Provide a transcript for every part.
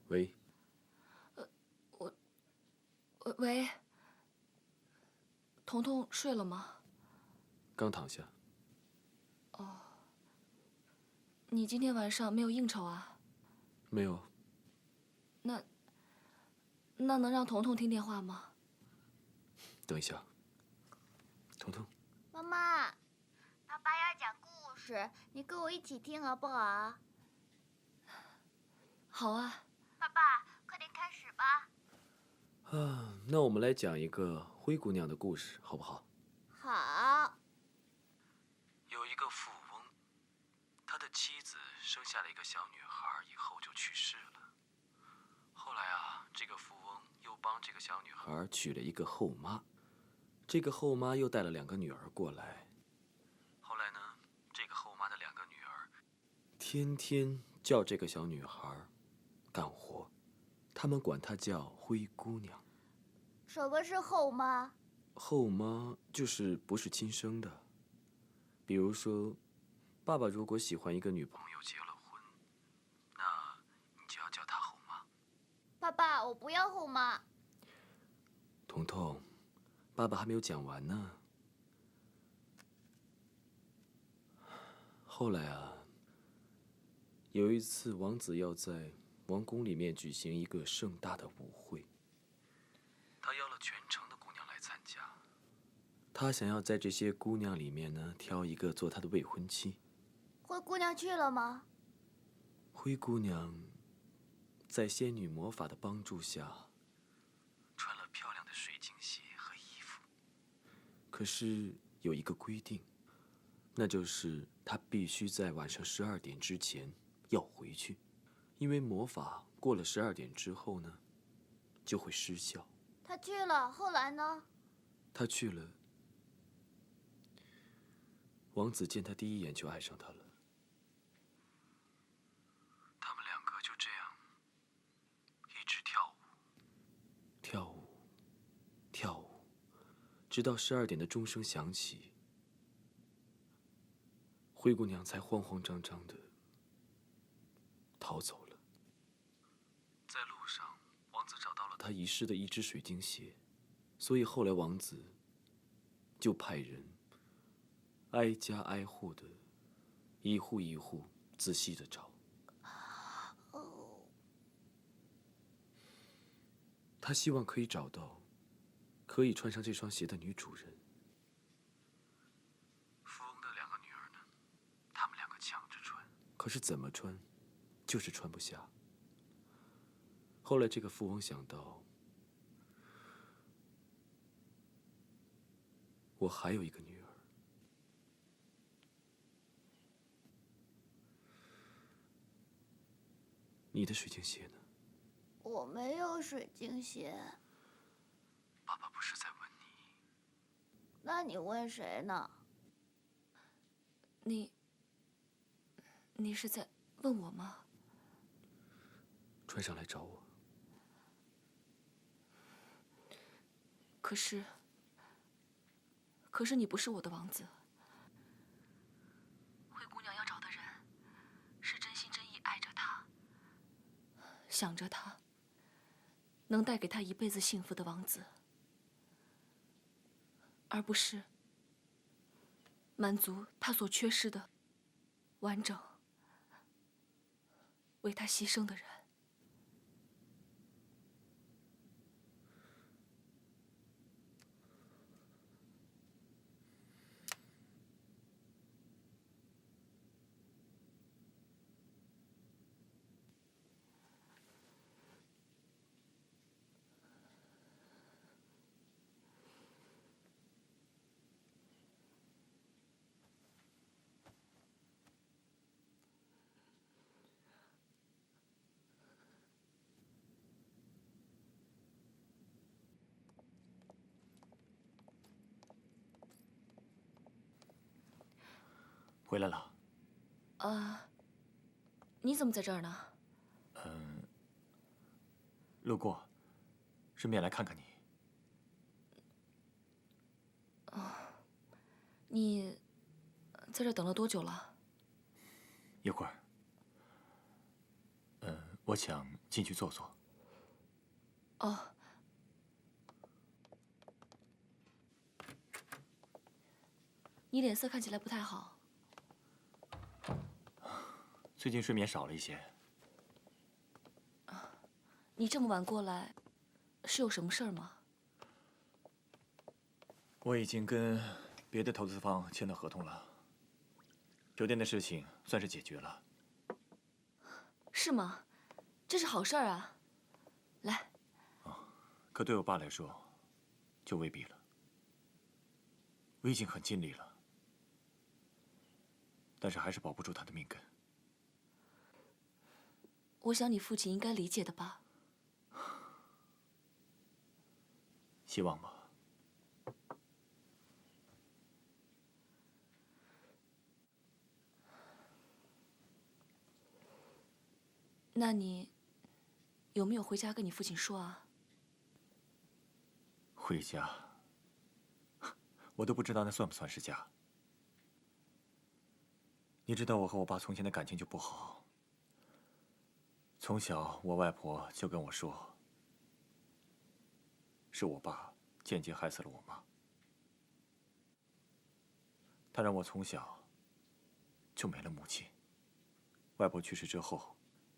喂，喂，彤彤睡了吗？刚躺下。你今天晚上没有应酬啊？没有。那能让彤彤听电话吗？等一下，彤彤。妈妈，爸爸要讲故事，你跟我一起听好不好？好啊。爸爸，快点开始吧。那我们来讲一个灰姑娘的故事，好不好？好。有一个富翁，他的妻子生下了一个小女孩，以后就去世了。后来啊，这个富翁又帮这个小女孩娶了一个后妈，这个后妈又带了2个女儿过来。后来呢，这个后妈的2个女儿天天叫这个小女孩干活，他们管她叫灰姑娘。什么是后妈？后妈就是不是亲生的。比如说，爸爸如果喜欢一个女朋友结了婚，那你就要叫她后妈。爸爸，我不要后妈。彤彤，爸爸还没有讲完呢。后来啊，有一次王子要在王宫里面举行一个盛大的舞会，他邀了全城的姑娘来参加。他想要在这些姑娘里面呢，挑一个做他的未婚妻。灰姑娘去了吗？灰姑娘在仙女魔法的帮助下，穿了漂亮的水晶鞋和衣服。可是有一个规定，那就是她必须在晚上12点之前要回去，因为魔法过了12点之后呢，就会失效。她去了，后来呢？她去了。王子见她第一眼就爱上她了。他们2个就这样一直跳舞，跳舞，直到12点的钟声响起，灰姑娘才慌慌张张的逃走了。在路上，王子找到了他遗失的一只水晶鞋，所以后来王子就派人挨家挨户的，一户一户仔细的找。他希望可以找到可以穿上这双鞋的女主人。富翁的2个女儿呢，他们2个抢着穿，可是怎么穿，就是穿不下。后来这个富翁想到，我还有一个女儿，你的水晶鞋呢？我没有水晶鞋。爸爸不是在问你。那你问谁呢？你是在问我吗？穿上来找我。可是你不是我的王子。灰姑娘要找的人是真心真意爱着她，想着她，能带给她一辈子幸福的王子，而不是满足她所缺失的完整，为她牺牲的人。回来了。你怎么在这儿呢？路过，顺便来看看你。你在这儿等了多久了？一会儿。我想进去坐坐。哦，你脸色看起来不太好。最近睡眠少了一些。你这么晚过来，是有什么事儿吗？我已经跟别的投资方签了合同了，酒店的事情算是解决了。是吗？这是好事儿啊！来，可对我爸来说，就未必了。我已经很尽力了，但是还是保不住他的命根。我想你父亲应该理解的吧？希望吧。那你有没有回家跟你父亲说啊？回家，我都不知道那算不算是家。你知道我和我爸从前的感情就不好。从小，我外婆就跟我说，是我爸间接害死了我妈。他让我从小就没了母亲。外婆去世之后，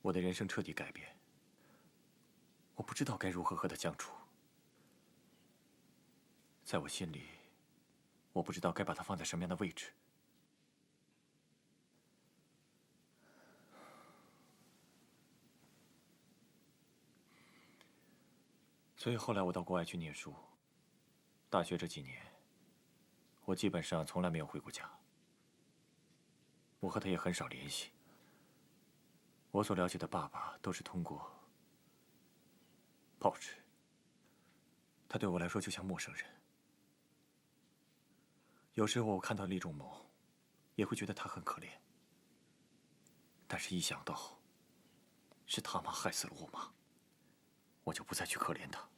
我的人生彻底改变。我不知道该如何和她相处。在我心里，我不知道该把她放在什么样的位置。所以后来我到国外去念书。大学这几年，我基本上从来没有回过家。我和他也很少联系。我所了解的爸爸都是通过报纸。他对我来说就像陌生人。有时候我看到厉仲谋，也会觉得他很可怜。但是一想到是他妈害死了我妈，我就不再去可怜他。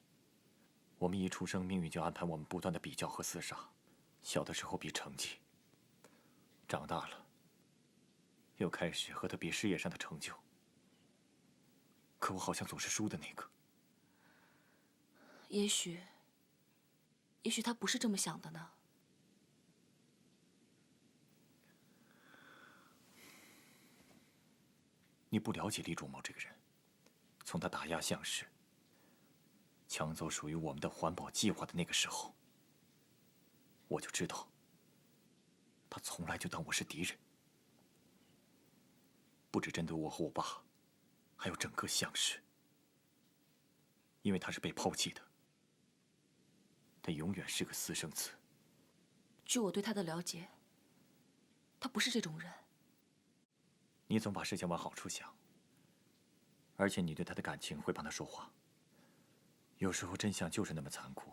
我们一出生，命运就安排我们不断的比较和厮杀。小的时候比成绩，长大了又开始和他比事业上的成就。可我好像总是输的那个。也许他不是这么想的呢。你不了解厉仲谋这个人，从他打压项氏，抢走属于我们的环保计划的那个时候，我就知道，他从来就当我是敌人，不只针对我和我爸，还有整个项氏。因为他是被抛弃的，他永远是个私生子。据我对他的了解，他不是这种人。你总把事情往好处想，而且你对他的感情会帮他说话。有时候真相就是那么残酷。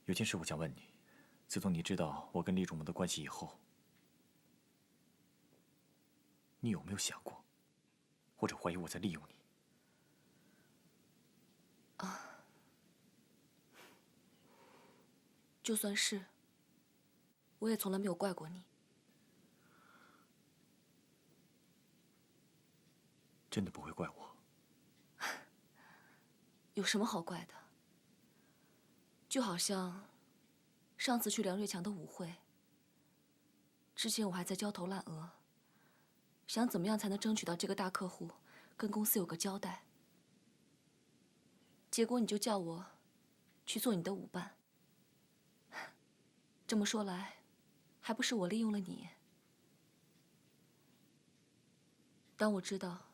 有件事我想问你，自从你知道我跟厉仲谋的关系以后，你有没有想过，或者怀疑我在利用你？就算是，我也从来没有怪过你。真的不会怪我？有什么好怪的？就好像上次去梁瑞强的舞会，之前我还在焦头烂额，想怎么样才能争取到这个大客户，跟公司有个交代。结果你就叫我去做你的舞伴。这么说来，还不是我利用了你？当我知道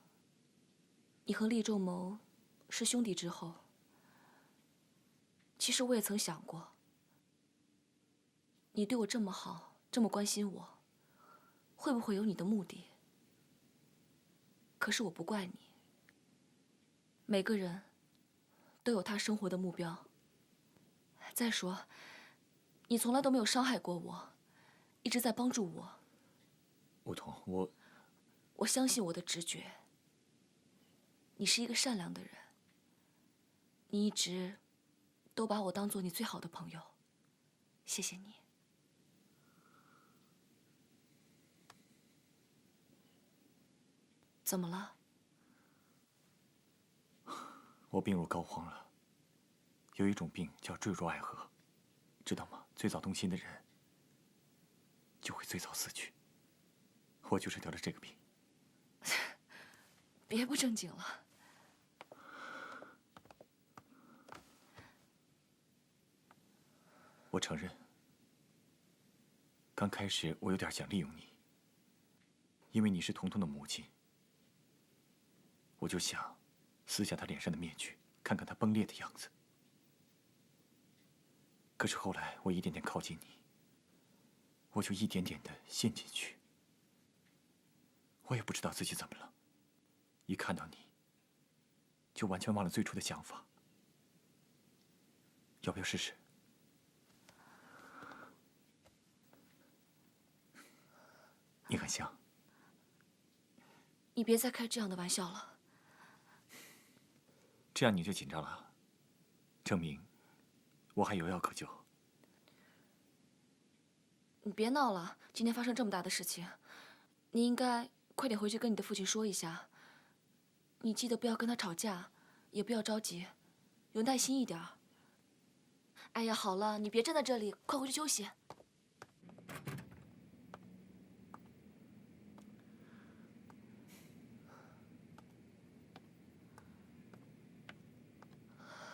你和厉仲谋是兄弟之后，其实我也曾想过，你对我这么好，这么关心我，会不会有你的目的？可是我不怪你，每个人都有他生活的目标。再说，你从来都没有伤害过我，一直在帮助我。梧桐，我相信我的直觉。你是一个善良的人，你一直都把我当做你最好的朋友，谢谢你。怎么了？我病入膏肓了。有一种病叫坠入爱河，知道吗？最早动心的人就会最早死去。我就是得了这个病。别不正经了。我承认，刚开始我有点想利用你，因为你是彤彤的母亲，我就想撕下她脸上的面具，看看她崩裂的样子。可是后来我一点点靠近你，我就一点点的陷进去。我也不知道自己怎么了，一看到你，就完全忘了最初的想法。要不要试试？你很像。你别再开这样的玩笑了。这样你就紧张了，证明我还有药可救。你别闹了，今天发生这么大的事情，你应该快点回去跟你的父亲说一下。你记得不要跟他吵架，也不要着急，有耐心一点。哎呀，好了，你别站在这里，快回去休息。